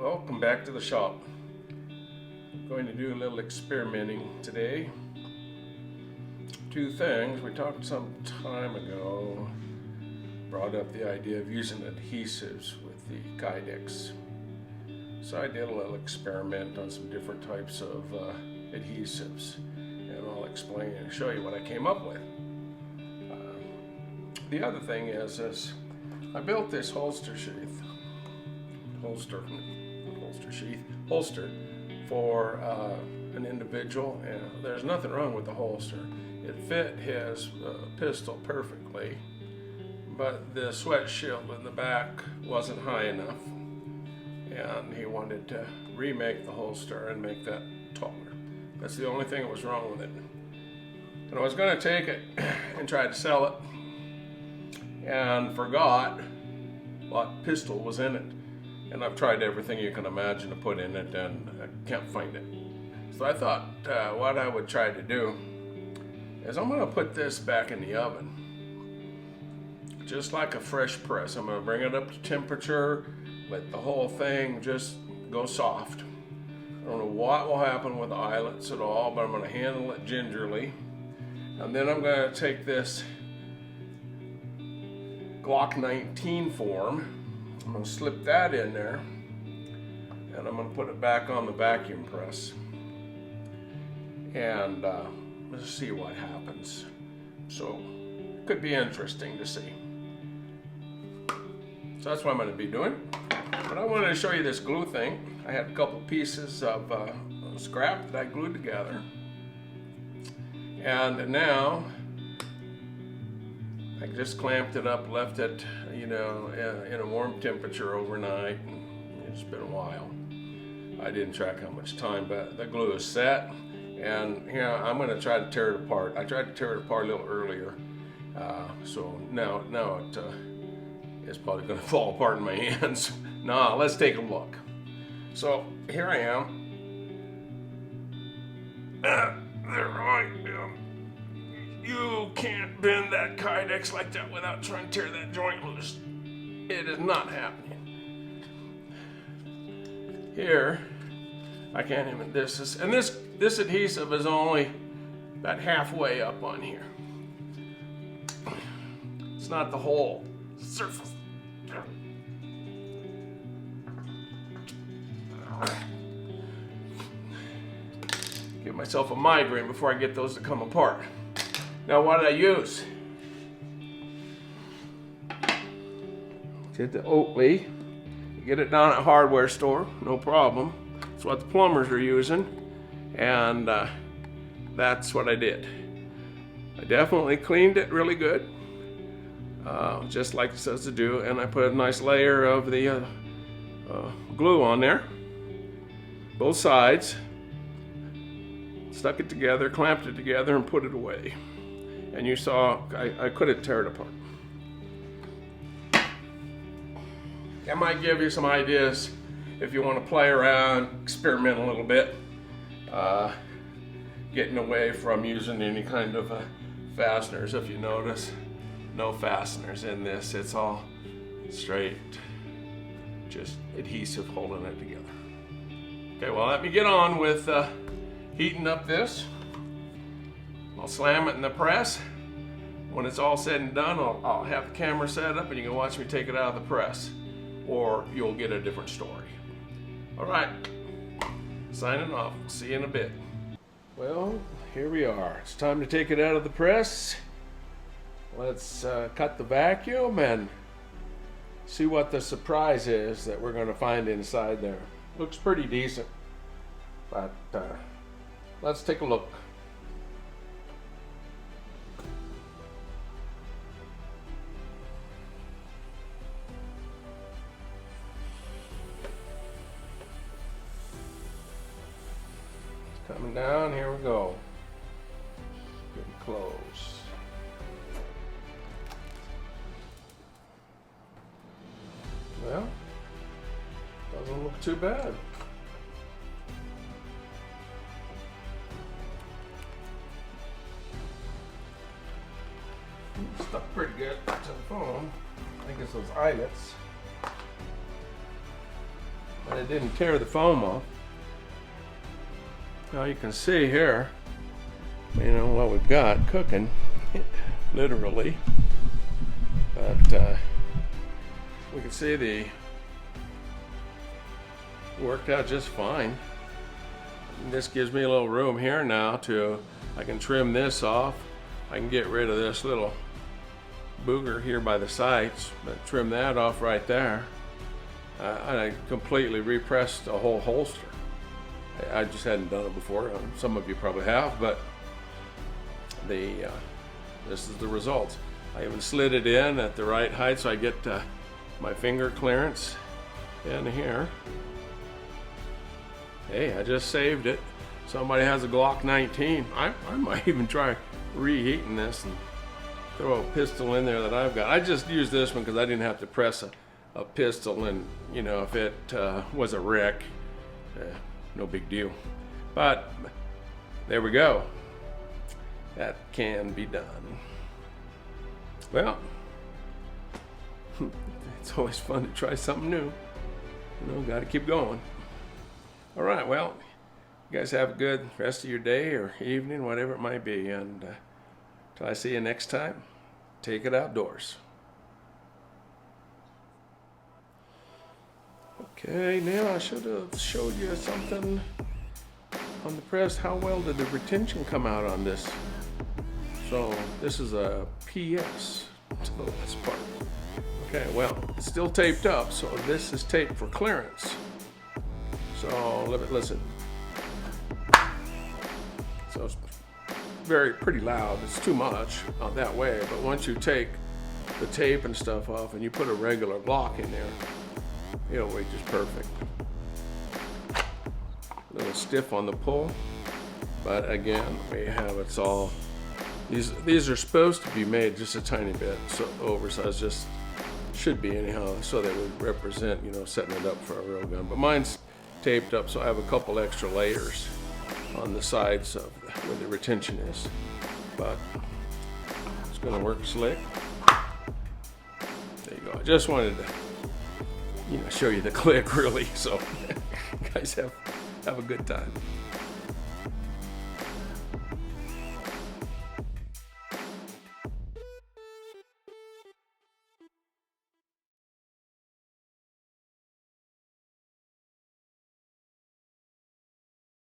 Welcome back to the shop. I'm going to do a little experimenting today. Two things. We talked some time ago, brought up the idea of using adhesives with the Kydex. So I did a little experiment on some different types of adhesives, and I'll explain and show you what I came up with. The other thing is I built this holster for an individual, and there's nothing wrong with the holster. It fit his pistol perfectly, but the sweat shield in the back wasn't high enough, and he wanted to remake the holster and make that taller. That's the only thing that was wrong with it. And I was going to take it and try to sell it, and forgot what pistol was in it. And I've tried everything you can imagine to put in it, and I can't find it. So I thought what I would try to do is I'm going to put this back in the oven, just like a fresh press. I'm going to bring it up to temperature, let the whole thing just go soft. I don't know what will happen with the eyelets at all, but I'm going to handle it gingerly. And then I'm going to take this Glock 19 form. I'm going to slip that in there, and I'm going to put it back on the vacuum press, and let's see what happens. So it could be interesting to see. So that's what I'm going to be doing. But I wanted to show you this glue thing. I had a couple pieces of scrap that I glued together, and now I just clamped it up, left it, in a warm temperature overnight. It's been a while. I didn't track how much time, but the glue is set, and I'm going to try to tear it apart. I tried to tear it apart a little earlier, so now it's probably going to fall apart in my hands. Now let's take a look. So here I am. There I am. You can't bend that Kydex like that without trying to tear that joint loose. It is not happening. Here, I can't even, this adhesive is only about halfway up on here. It's not the whole surface. Give myself a migraine before I get those to come apart. Now, what did I use? Did the Oakley. You get it down at a hardware store, no problem. That's what the plumbers are using, and that's what I did. I definitely cleaned it really good, just like it says to do, and I put a nice layer of the glue on there, both sides, stuck it together, clamped it together, and put it away. And you saw I couldn't tear it apart. That might give you some ideas if you want to play around, experiment a little bit, getting away from using any kind of fasteners. If you notice, no fasteners in this. It's all straight, just adhesive holding it together. Okay, well, let me get on with heating up this. I'll slam it in the press. When it's all said and done, I'll have the camera set up and you can watch me take it out of the press, or you'll get a different story. All right, signing off. See you in a bit. Well, here we are. It's time to take it out of the press. Let's cut the vacuum and see what the surprise is that we're going to find inside there. Looks pretty decent, but let's take a look. Coming down, here we go. Getting close. Well, doesn't look too bad. Stuck pretty good to the foam. I think it's those eyelets. but it didn't tear the foam off. Now you can see here, you know, what we've got cooking, literally. But we can see the worked out just fine. This gives me a little room here now I can trim this off. I can get rid of this little booger here by the sides, but trim that off right there. I completely repressed a whole holster. I just hadn't done it before. Some of you probably have, but this is the result. I even slid it in at the right height so I get my finger clearance in here. Hey, I just saved it. Somebody has a Glock 19. I might even try reheating this and throw a pistol in there that I've got. I just used this one because I didn't have to press a pistol, and you know, if it was a wreck, no big deal. But there we go. That can be done. Well, it's always fun to try something new. You know, got to keep going. All right, well, you guys have a good rest of your day or evening, whatever it might be. And till I see you next time, take it outdoors. Okay, now I should have showed you something on the press. How well did the retention come out on this? So this is a PS to this part. Okay, well, it's still taped up, so this is taped for clearance. So listen. So it's pretty loud. It's too much that way, but once you take the tape and stuff off and you put a regular Glock in there, it'll work just perfect. A little stiff on the pull, but again, we have it's all. These are supposed to be made just a tiny bit so oversized, just should be anyhow, so they would represent, you know, setting it up for a real gun. But mine's taped up, so I have a couple extra layers on the sides of where the retention is. But it's going to work slick. There you go. I just wanted to, you know, show you the click really. So guys have a good time.